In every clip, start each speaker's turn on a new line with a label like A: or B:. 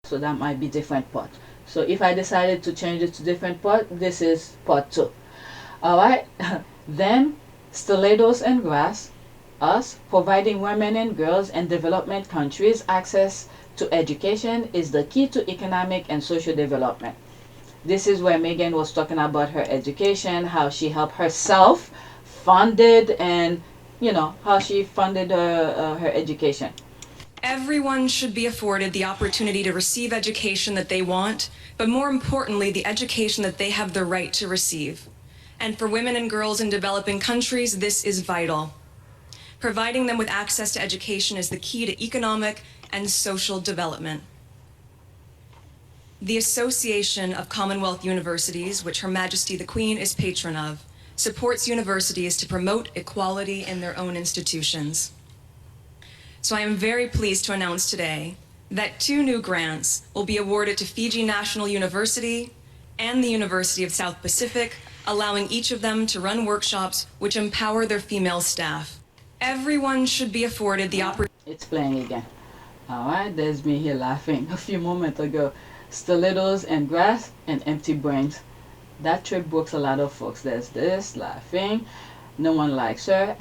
A: So that might be different part. So if I decided to change it to different part, this is part 2. Alright. Then Stilettos and Grass, us, providing women and girls in development countries access to education is the key to economic and social development. This is where Meghan was talking about her education, how she helped herself, funded, and how she funded her education.
B: Everyone should be afforded the opportunity to receive education that they want, but more importantly, the education that they have the right to receive. And for women and girls in developing countries, this is vital. Providing them with access to education is the key to economic and social development. The Association of Commonwealth Universities, which Her Majesty the Queen is patron of, supports universities to promote equality in their own institutions. So I am very pleased to announce today that 2 new grants will be awarded to Fiji National University and the University of South Pacific, allowing each of them to run workshops which empower their female staff. Everyone should be afforded the opportunity.
A: It's playing again. Alright, there's me here laughing a few moments ago. Stilettos and Grass and Empty Brains. That trip broke a lot of folks. There's this laughing. No one likes her.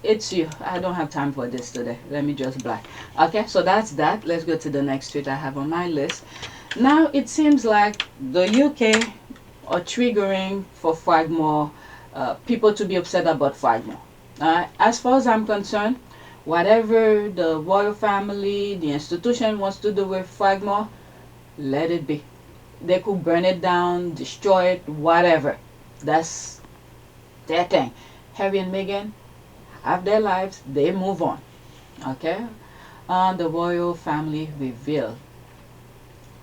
A: It's you. I don't have time for this today. Let me just black. Okay, so that's that. Let's go to the next tweet I have on my list. Now it seems like the UK are triggering for Frogmore, people to be upset about Frogmore. As far as I'm concerned, whatever the royal family, the institution wants to do with Frogmore, let it be. They could burn it down, destroy it, whatever. That's their thing. Harry and Meghan have their lives, they move on. Okay? The royal family reveal.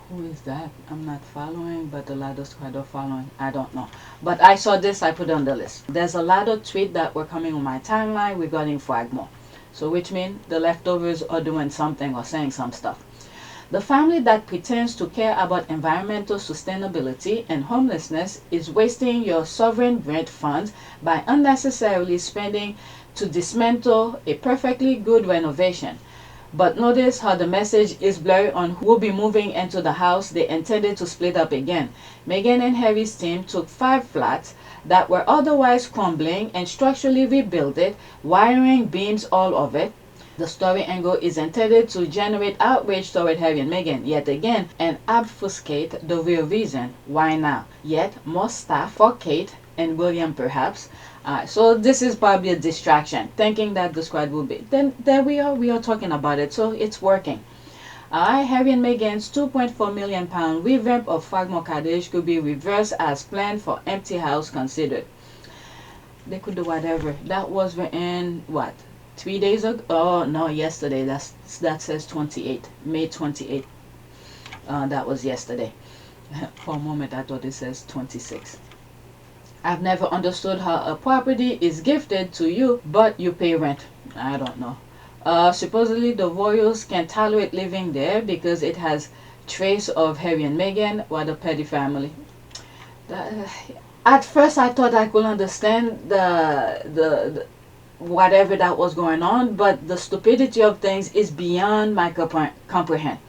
A: Who is that? I'm not following, but a lot of squad are following. I don't know. But I saw this, I put it on the list. There's a lot of tweets that were coming on my timeline regarding Frogmore. So which means the leftovers are doing something or saying some stuff. The family that pretends to care about environmental sustainability and homelessness is wasting your sovereign grant funds by unnecessarily spending to dismantle a perfectly good renovation. But notice how the message is blurry on who will be moving into the house they intended to split up again. Meghan and Harry's team took 5 flats that were otherwise crumbling and structurally rebuilt it, wiring beams all of it. The story angle is intended to generate outrage toward Harry and Meghan yet again and obfuscate the real reason. Why now? Yet more staff for Kate and William perhaps. So this is probably a distraction, thinking that the squad will be. Then there we are talking about it, so it's working. Harry and Meghan's £2.4 million revamp of Frogmore Cottage could be reversed as planned for empty house considered. They could do whatever. That was written, what, 3 days ago? Oh, no, yesterday. That says 28, May 28. That was yesterday. For a moment, I thought it says 26. I've never understood how a property is gifted to you, but you pay rent. I don't know. Supposedly the royals can tolerate living there because it has trace of Harry and Meghan, or the Petty family. At first I thought I could understand the whatever that was going on, but the stupidity of things is beyond my comprehend.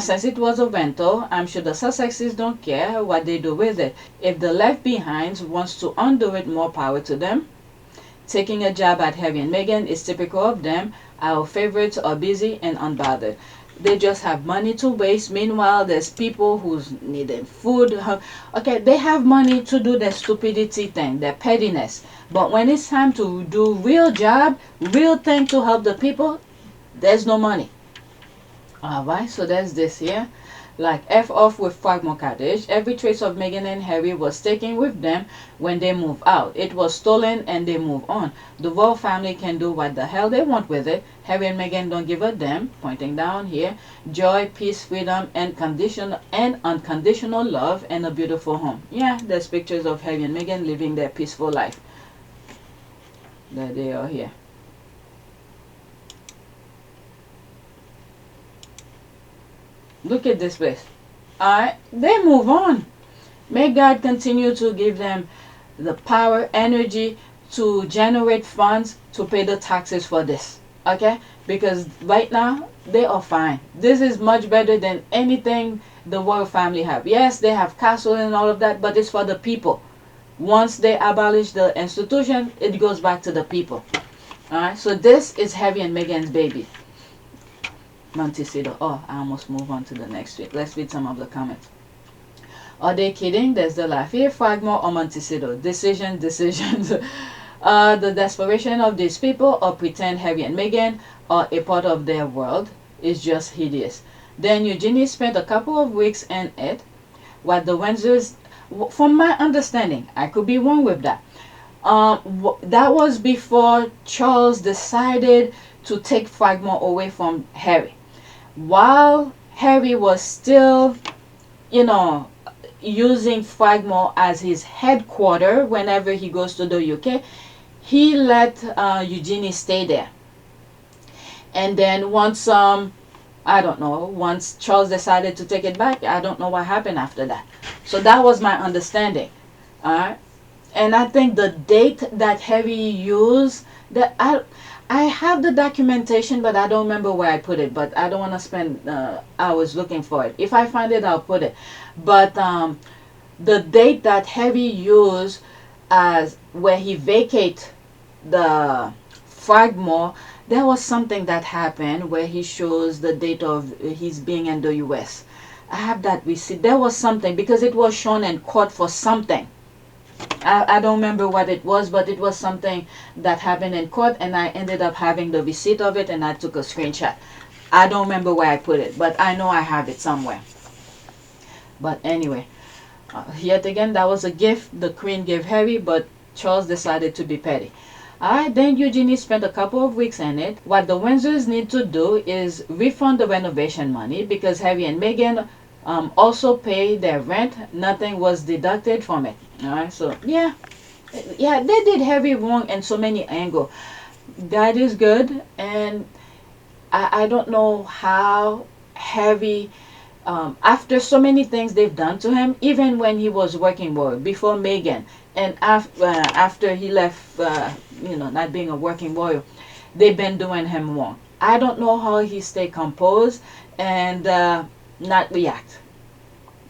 A: Since it was a rental, I'm sure the Sussexes don't care what they do with it. If the left behinds wants to undo it, more power to them. Taking a jab at Harry and Meghan is typical of them. Our favorites are busy and unbothered. They just have money to waste. Meanwhile, there's people who's needing food. Okay, they have money to do their stupidity thing, their pettiness. But when it's time to do real job, real thing to help the people, there's no money. Alright, so there's this here. Like F off with Frogmore Cottage. Every trace of Meghan and Harry was taken with them when they move out. It was stolen and they move on. The royal family can do what the hell they want with it. Harry and Meghan don't give a damn. Pointing down here. Joy, peace, freedom, and unconditional love and a beautiful home. Yeah, there's pictures of Harry and Meghan living their peaceful life. There they are here. Look at this place. They move on. May God continue to give them the power, energy to generate funds to pay the taxes for this. Okay, because right now they are fine. This is much better than anything the royal family have. Yes, they have castle and all of that, but it's for the people. Once they abolish the institution, it goes back to the people. Alright, so this is Harry and Meghan's baby. Montecito. Oh, I almost move on to the next tweet. Let's read some of the comments. Are they kidding? There's the laugh here. Frogmore or Montecito? Decisions. The desperation of these people or pretend Harry and Meghan are a part of their world is just hideous. Then Eugenie spent a couple of weeks in it. What the Windsors, from my understanding, I could be wrong with that. That was before Charles decided to take Frogmore away from Harry. While Harry was still, you know, using Frogmore as his headquarters whenever he goes to the UK, he let Eugenie stay there. And then once I don't know, once Charles decided to take it back, I don't know what happened after that. So that was my understanding. Alright. And I think the date that Harry used, that I have the documentation, but I don't remember where I put it. But I don't want to spend hours looking for it. If I find it, I'll put it. But the date that Harry used as where he vacate the Frogmore, there was something that happened where he shows the date of his being in the US. I have that receipt. There was something because it was shown in court for something. I don't remember what it was, but it was something that happened in court, and I ended up having the receipt of it, and I took a screenshot. I don't remember where I put it, but I know I have it somewhere. But anyway, yet again, that was a gift the Queen gave Harry, but Charles decided to be petty. Alright, then Eugenie spent a couple of weeks in it. What the Windsors need to do is refund the renovation money because Harry and Meghan also pay their rent. Nothing was deducted from it. Alright, so yeah, they did Harry wrong in so many angles. That is good, and I don't know how Harry, after so many things they've done to him, even when he was working royal before Meghan, and after he left, not being a working royal, they've been doing him wrong. I don't know how he stayed composed and not react.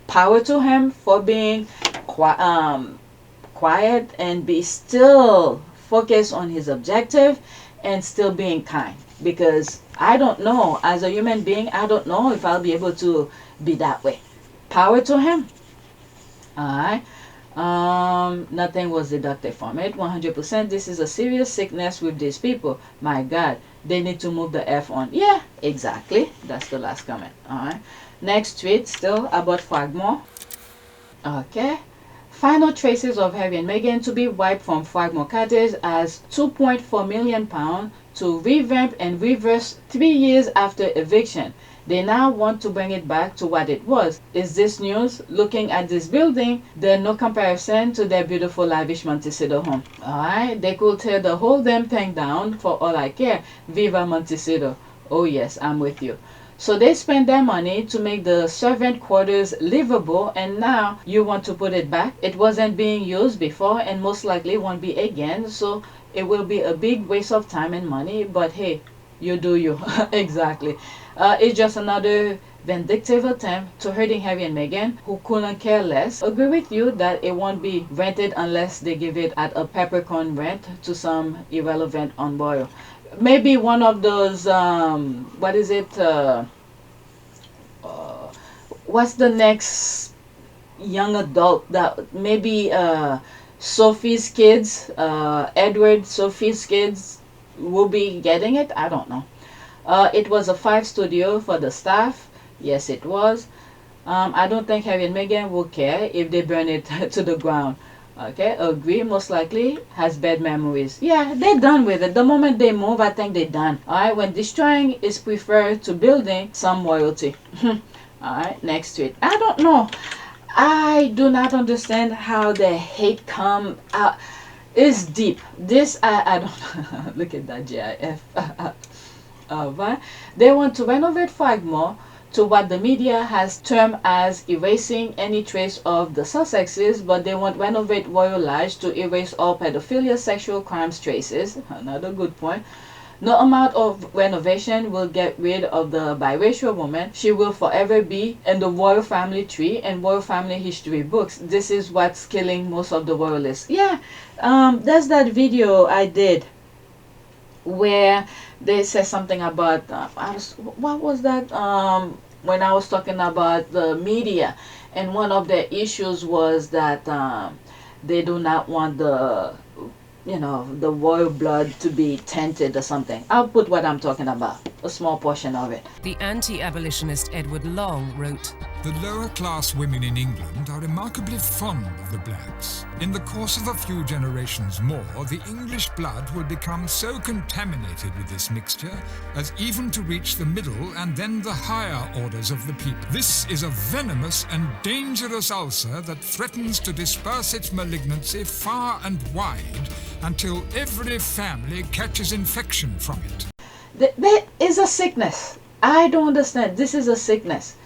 A: Power to him for being quiet and be still focused on his objective and still being kind, because I don't know, as a human being, I don't know if I'll be able to be that way. Power to him. Alright. Nothing was deducted from it. 100%. This is a serious sickness with these people. My God, they need to move the F on. Yeah, exactly. That's the last comment. Alright. Next tweet, still about Frogmore. Okay. Final traces of Harry and Meghan to be wiped from Frogmore Cottage as £2.4 million to revamp and reverse 3 years after eviction. They now want to bring it back to what it was. Is this news? Looking at this building, there's no comparison to their beautiful lavish Montecito home. Alright, they could tear the whole damn thing down for all I care. Viva Montecito. Oh yes, I'm with you. So they spent their money to make the servant quarters livable, and now you want to put it back. It wasn't being used before and most likely won't be again, so it will be a big waste of time and money, but hey, you do you. Exactly. It's just another vindictive attempt to hurting Harry and Meghan, who couldn't care less. Agree with you that it won't be rented unless they give it at a peppercorn rent to some irrelevant unroyal. Maybe one of those, what is it, what's the next young adult that maybe Sophie's kids, Edward, Sophie's kids will be getting it? I don't know. It was a 5 studio for the staff. Yes, it was. I don't think Harry and Meghan will care if they burn it to the ground. Okay, agree, most likely has bad memories. Yeah, they're done with it. The moment they move, I think they're done. Alright, when destroying is preferred to building some loyalty. Alright, next tweet. I don't know. I do not understand how the hate come out. It's deep. This, I don't look at that GIF. Right? They want to renovate Frogmore to what the media has termed as erasing any trace of the Sussexes, but they want renovate Royal Lodge to erase all pedophilia, sexual crimes traces. Another good point. No amount of renovation will get rid of the biracial woman. She will forever be in the royal family tree and royal family history books. This is what's killing most of the royalists. Yeah, there's that video I did where they said something about what was that, when I was talking about the media, and one of the issues was that they do not want the the royal blood to be tainted or something. I'll put what I'm talking about, a small portion of it.
C: The anti-abolitionist Edward Long wrote,
D: "The lower class women in England are remarkably fond of the blacks. In the course of a few generations more, the English blood will become so contaminated with this mixture as even to reach the middle and then the higher orders of the people. This is a venomous and dangerous ulcer that threatens to disperse its malignancy far and wide until every family catches infection from it."
A: There is a sickness. I don't understand. This is a sickness.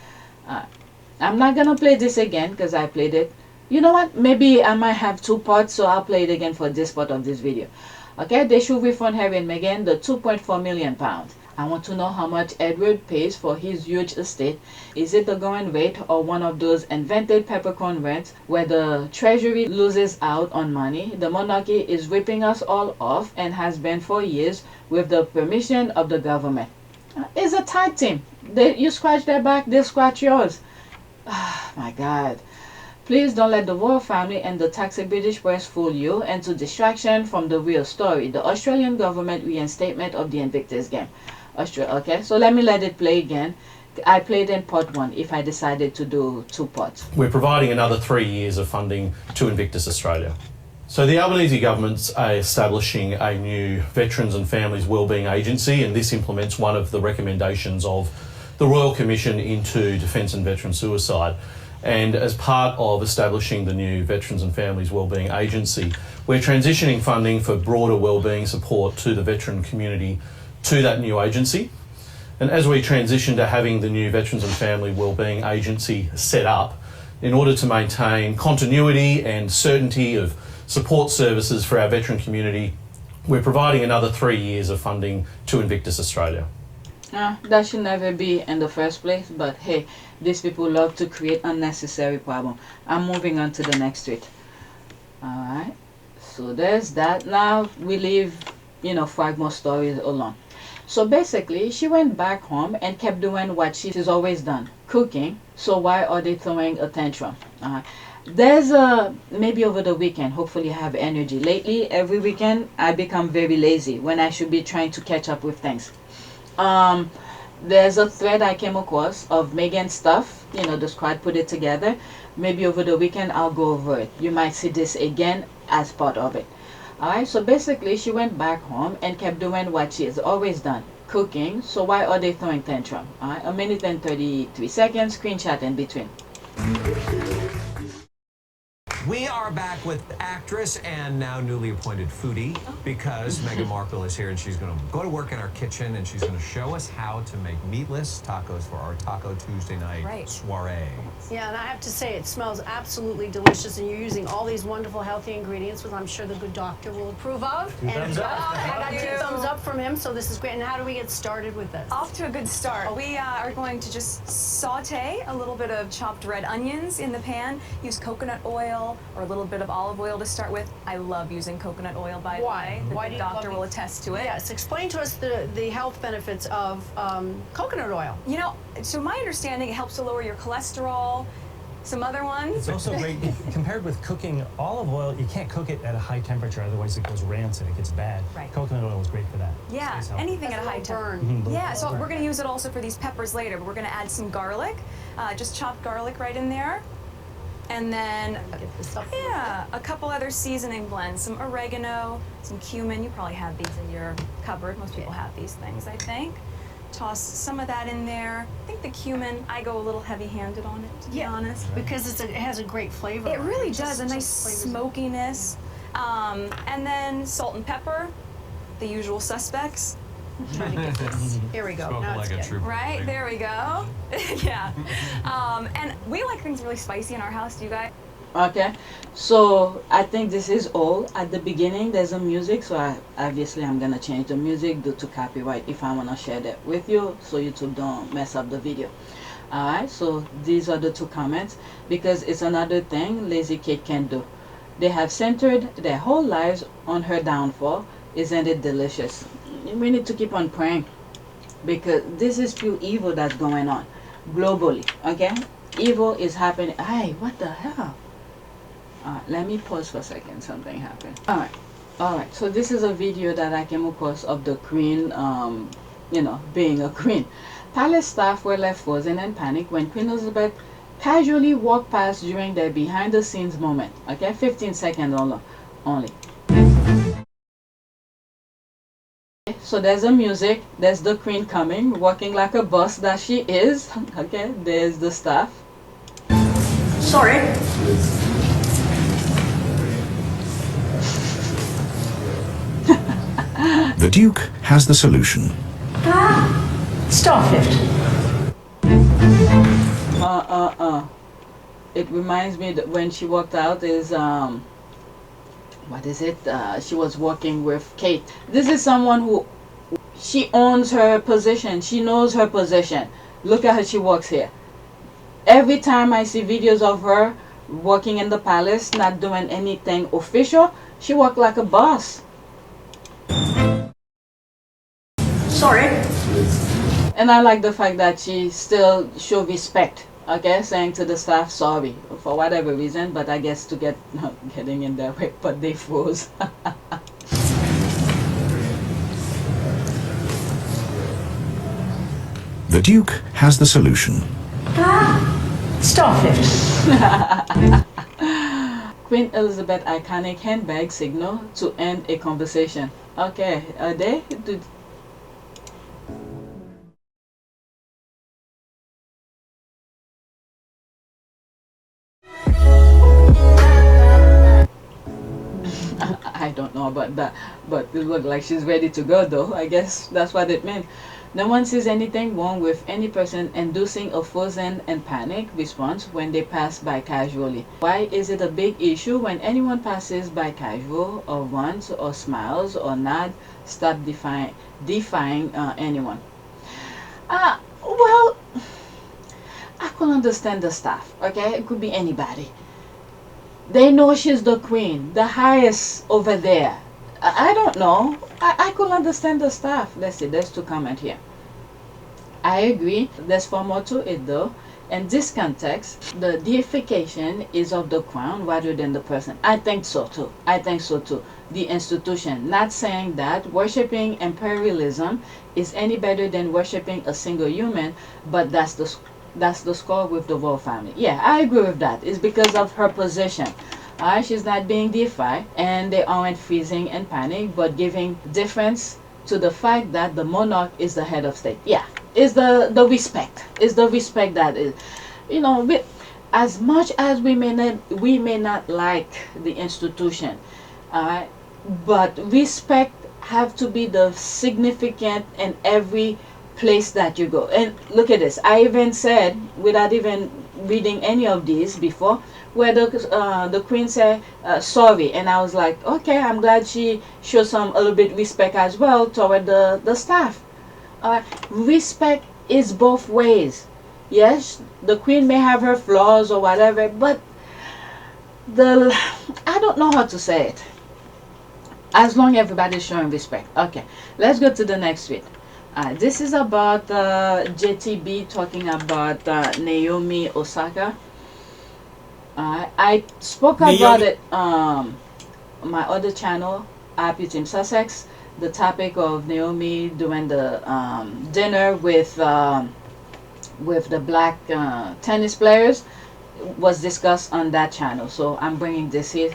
A: I'm not gonna play this again because I played it. You know what? Maybe I might have two parts, so I'll play it again for this part of this video. Okay, they should refund Harry and Meghan the £2.4 million. I want to know how much Edward pays for his huge estate. Is it the going rate or one of those invented peppercorn rents where the treasury loses out on money? The monarchy is ripping us all off and has been for years with the permission of the government. It's a tag team. You scratch their back, they'll scratch yours. Oh my God. Please don't let the royal family and the toxic British press fool you into distraction from the real story. The Australian government reinstatement of the Invictus game. Okay, so let it play again. I played in part 1 if I decided to do 2 parts.
E: We're providing another 3 years of funding to Invictus Australia. So the Albanese government's establishing a new Veterans and Families Wellbeing Agency, and this implements one of the recommendations of the Royal Commission into Defence and Veteran Suicide. And as part of establishing the new Veterans and Families Wellbeing Agency, we're transitioning funding for broader wellbeing support to the veteran community to that new agency. And as we transition to having the new Veterans and Family Wellbeing Agency set up, in order to maintain continuity and certainty of support services for our veteran community, we're providing another 3 years of funding to Invictus Australia.
A: That should never be in the first place, but hey, these people love to create unnecessary problem. I'm moving on to the next tweet. Alright, so there's that. Now we leave, Frogmore stories alone. So basically, she went back home and kept doing what she's always done, cooking. So why are they throwing a tantrum? There's maybe over the weekend, hopefully I have energy. Lately, every weekend, I become very lazy when I should be trying to catch up with things. There's a thread I came across of Meghan stuff, the squad put it together. Maybe over the weekend I'll go over it. You might see this again as part of it. Alright, so basically she went back home and kept doing what she has always done, cooking. So why are they throwing tantrum? Alright, 1 minute and 33 seconds, screenshot in between.
F: We are back with actress and now newly appointed foodie because Meghan Markle is here and she's going to go to work in our kitchen and she's going to show us how to make meatless tacos for our Taco Tuesday night soiree.
G: Yeah, and I have to say it smells absolutely delicious and you're using all these wonderful healthy ingredients, which I'm sure the good doctor will approve of.
F: Thumbs up.
G: I got 2 thumbs up from him, so this is great. And how do we get started with this?
B: Off to a good start. We are going to just saute a little bit of chopped red onions in the pan. Use coconut oil or a little bit of olive oil to start with. I love using coconut oil, by the way.
G: Why
B: The
G: do you
B: doctor
G: love
B: will attest to it.
G: Yes, explain to us the health benefits of coconut oil.
B: So my understanding, it helps to lower your cholesterol. Some other ones.
H: It's also great compared with cooking olive oil. You can't cook it at a high temperature, otherwise it goes rancid. It gets bad.
B: Right.
H: Coconut oil is great for that.
B: Yeah, anything at a high temperature. Yeah, so we're going to use it also for these peppers later, but we're going to add some garlic, just chopped garlic right in there. And then, a couple other seasoning blends, some oregano, some cumin. You probably have these in your cupboard. Most people have these things, I think. Toss some of that in there. I think the cumin, I go a little heavy-handed on it, to be honest.
G: Because it has a great flavor.
B: It really does, a nice smokiness. And then salt and pepper, the usual suspects.
G: I'm trying to get this. Here we go. Now
F: like
G: it's
F: a
G: good.
B: Right, there we go. Yeah. And we like things really spicy in our house, do you guys?
A: Okay, so I think this is all. At the beginning there's a music, so obviously I'm gonna change the music due to copyright if I want to share that with you, so YouTube don't mess up the video. Alright, so these are the two comments, because it's another thing lazy kid can do. They have centered their whole lives on her downfall. Isn't it delicious? We need to keep on praying, because this is pure evil that's going on globally. Okay, evil is happening. Hey, what the hell? Let me pause for a second. Something happened. Alright, so this is a video that I came across of the queen, being a queen. Palace staff were left frozen and panicked when Queen Elizabeth casually walked past during their behind the scenes moment. Okay, 15 seconds only. So there's the music, there's the queen coming, walking like a boss that she is. Okay, there's the staff.
G: Sorry.
I: The Duke has the solution.
G: Starfift.
A: It reminds me that when she walked out is what is it? She was working with Kate. This is someone who, she owns her position. She knows her position. Look at how she walks here. Every time I see videos of her working in the palace, not doing anything official, she walked like a boss.
G: Sorry.
A: And I like the fact that she still show respect. Okay, saying to the staff sorry for whatever reason, but I guess to getting in their way, but they froze.
I: The Duke has the solution.
G: Starfift.
A: Queen Elizabeth iconic handbag signal to end a conversation. Okay, are they? I don't know about that, but it looked like she's ready to go though. I guess that's what it meant. No one sees anything wrong with any person inducing a frozen and panic response when they pass by casually. Why is it a big issue when anyone passes by casual or runs or smiles or nods? Stop defying anyone. Well, I could understand the staff. Okay, it could be anybody. They know she's the queen, the highest over there. I don't know. I could understand the staff. Let's see, there's two comments here. I agree. There's far more to it though. In this context, the deification is of the crown rather than the person. I think so too. I think so too. The institution. Not saying that worshipping imperialism is any better than worshipping a single human, but that's the score with the royal family. Yeah, I agree with that. It's because of her position. She's not being deified, and they aren't freezing and panic, but giving difference to the fact that the monarch is the head of state. Yeah, is the respect. Is the respect that is, as much as we may not like the institution, but respect have to be the significant in every place that you go. And look at this. I even said, without even reading any of these before, where the queen said sorry, and I was like, okay, I'm glad she showed a little bit respect as well toward the staff. Respect is both ways. Yes, the queen may have her flaws or whatever, but I don't know how to say it. As long as everybody's showing respect. Okay, let's go to the next tweet. This is about JTB talking about Naomi Osaka. I spoke about it on my other channel, Pt2 Sussex. The topic of Naomi doing the dinner with the black tennis players was discussed on that channel. So I'm bringing this here.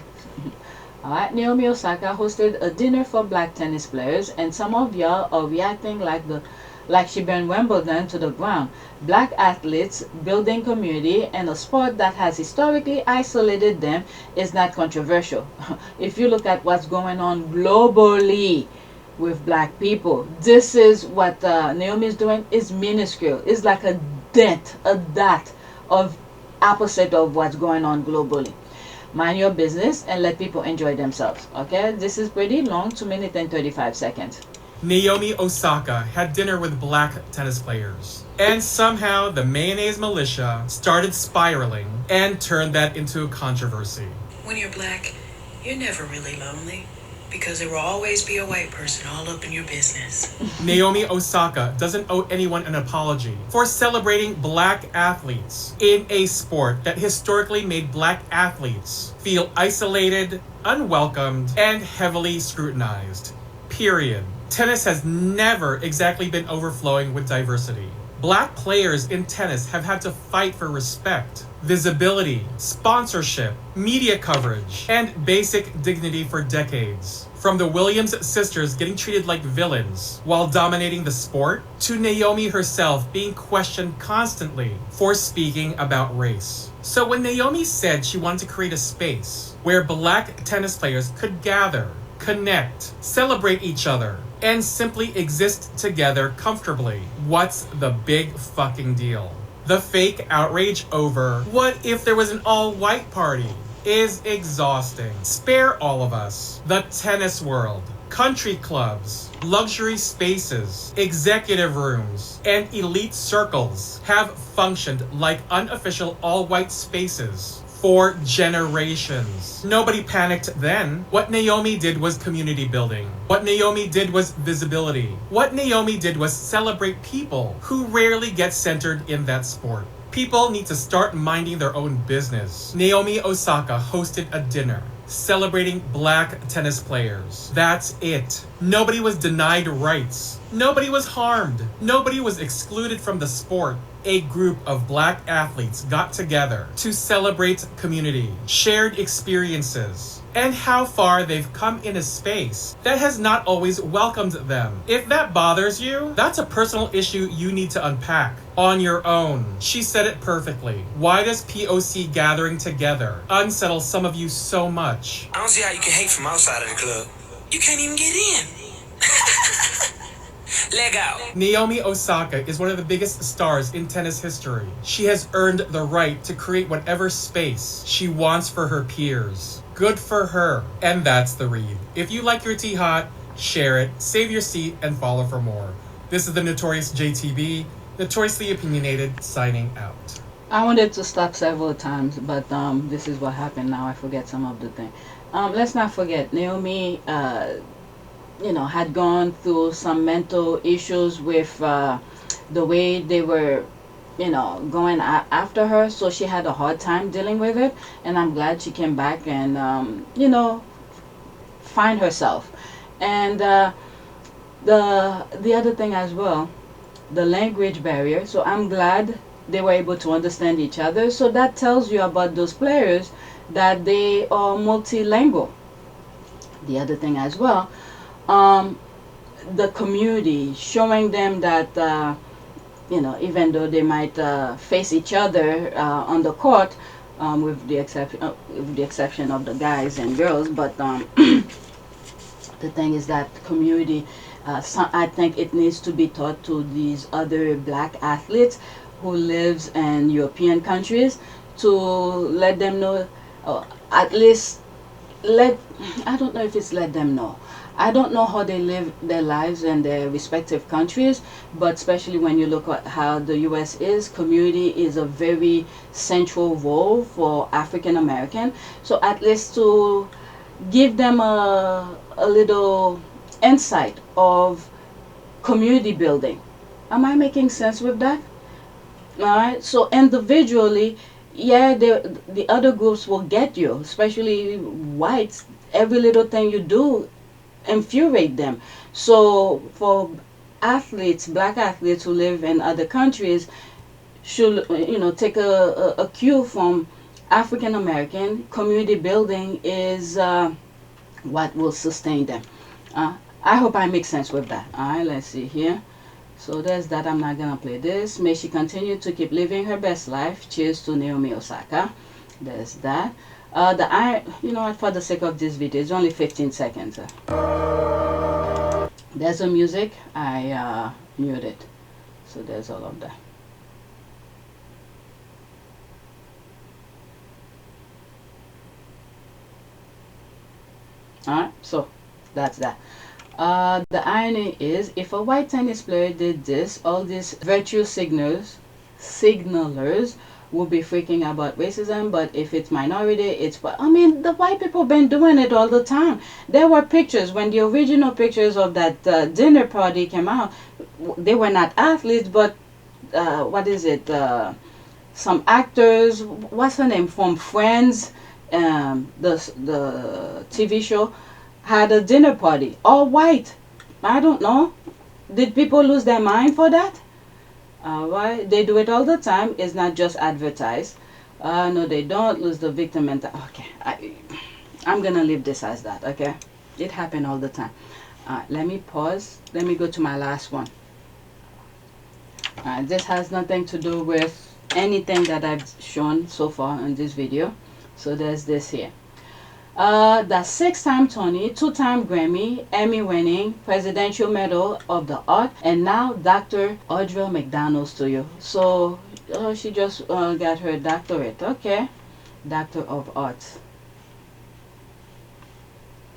A: Alright, Naomi Osaka hosted a dinner for black tennis players, and some of y'all are reacting like she burned Wimbledon to the ground. Black athletes building community and a sport that has historically isolated them is not controversial. If you look at what's going on globally with black people, this is what Naomi is doing is minuscule. It's like a dot of opposite of what's going on globally. mind your business and let people enjoy themselves. Okay, this is pretty long, 2 minutes and 35 seconds.
J: Naomi Osaka had dinner with black tennis players. And somehow the mayonnaise militia started spiraling and turned that into a controversy.
K: When you're black, you're never really lonely because there will always be a white person all up in your business.
J: Naomi Osaka doesn't owe anyone an apology for celebrating black athletes in a sport that historically made black athletes feel isolated, unwelcomed, and heavily scrutinized. Period. Tennis has never exactly been overflowing with diversity. Black players in tennis have had to fight for respect, visibility, sponsorship, media coverage, and basic dignity for decades. From the Williams sisters getting treated like villains while dominating the sport, to Naomi herself being questioned constantly for speaking about race. So when Naomi said she wanted to create a space where black tennis players could gather, connect, celebrate each other, and simply exist together comfortably, what's the big fucking deal? The fake outrage over what if there was an all-white party is exhausting. Spare all of us. The tennis world, country clubs, luxury spaces, executive rooms, and elite circles have functioned like unofficial all-white spaces for generations. Nobody panicked then. What Naomi did was community building. What Naomi did was visibility. What Naomi did was celebrate people who rarely get centered in that sport. People need to start minding their own business. Naomi Osaka hosted a dinner celebrating black tennis players. That's it. Nobody was denied rights. Nobody was harmed. Nobody was excluded from the sport. A group of black athletes got together to celebrate community, shared experiences, and how far they've come in a space that has not always welcomed them. If that bothers you, that's a personal issue you need to unpack on your own. She said it perfectly. Why does POC gathering together unsettle some of you so much?
K: I don't see how you can hate from outside of the club. You can't even get in. Leg out.
J: Naomi Osaka is one of the biggest stars in tennis history. She has earned the right to create whatever space she wants for her peers. Good for her. And that's the read. If you like your tea hot, share it, save your seat, and follow for more. This is the Notorious JTB, Notoriously Opinionated, signing out.
A: I wanted to stop several times, but this is what happened now. I forget some of the thing. Let's not forget, Naomi had gone through some mental issues with the way they were, going after her. So she had a hard time dealing with it. And I'm glad she came back and, find herself. And the other thing as well, the language barrier. So I'm glad they were able to understand each other. So that tells you about those players that they are multilingual. The other thing as well, the community, showing them that even though they might face each other on the court, with the exception of the guys and girls, but the thing is that community, I think it needs to be taught to these other black athletes who lives in European countries, to let them know, at least I don't know if it's let them know. I don't know how they live their lives in their respective countries, but especially when you look at how the U.S. is, community is a very central role for African American. So at least to give them a little insight of community building. Am I making sense with that? All right. So individually, yeah, the other groups will get you, especially whites. Every little thing you do infuriate them. So for athletes, black athletes who live in other countries, should take a cue from African American. Community building is what will sustain them. I hope I make sense with that. All right, let's see here. So there's that. I'm not gonna play this. May she continue to keep living her best life. Cheers to Naomi Osaka. There's that. For the sake of this video, it's only 15 seconds. There's the music. I muted. So there's all of that. Alright, so that's that. The irony is, if a white tennis player did this, all these virtue signalers would be freaking about racism. But if it's minority, it's, I mean, the white people been doing it all the time. There were pictures when the original pictures of that dinner party came out. They were not athletes, but what is it? Some actors. What's her name from Friends? The TV show had a dinner party, all white. I don't know. Did people lose their mind for that? Why? They do it all the time. It's not just advertised. No, they don't lose the victim mentality. Okay, I'm gonna leave this as that. Okay, it happened all the time. Let me pause. Let me go to my last one. This has nothing to do with anything that I've shown so far in this video. So there's this here. The 6-time Tony, 2-time Grammy, Emmy winning, Presidential Medal of the Art, and now Dr. Audra McDonald's to you. So she just got her doctorate. Okay, Doctor of Arts.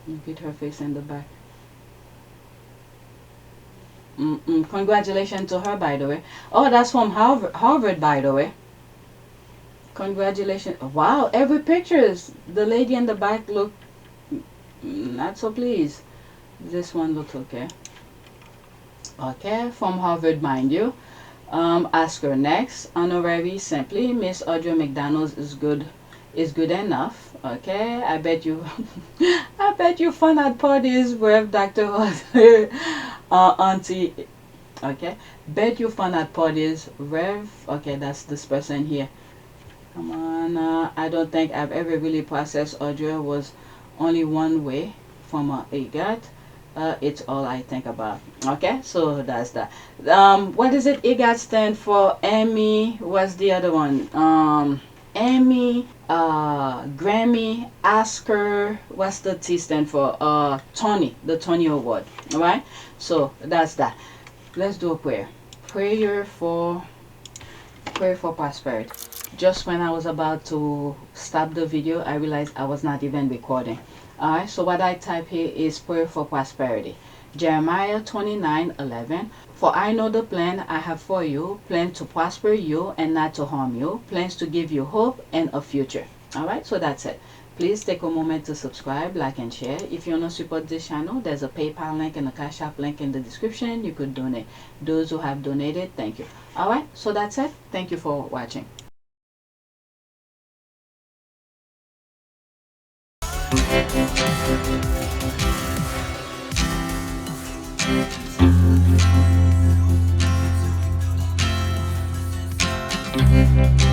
A: Look at her face in the back. Congratulations to her, by the way. Oh, that's from Harvard, by the way. Congratulations. Wow, every pictures. The lady in the back look not so pleased. This one looks okay. Okay, from Harvard, mind you. Ask her next. Honorary, simply, Miss Audra McDonald is good enough. Okay, I bet you I bet you fun at parties with Dr. Auntie. Okay, bet you fun at parties Rev. Okay, that's this person here. Come on, I don't think I've ever really processed Audra was only one way from a EGOT. It's all I think about. Okay, so that's that. What is it? EGOT stand for Emmy. What's the other one? Emmy, Grammy, Oscar. What's the T stand for? Tony, the Tony Award. All right. So that's that. Let's do a prayer. Prayer for prosperity. Just when I was about to stop the video, I realized I was not even recording. Alright, so what I type here is prayer for prosperity. Jeremiah 29:11. For I know the plan I have for you, plan to prosper you and not to harm you, plans to give you hope and a future. Alright, so that's it. Please take a moment to subscribe, like, and share. If you want to support this channel, there's a PayPal link and a Cash App link in the description. You could donate. Those who have donated, thank you. Alright, so that's it. Thank you for watching. Thank you.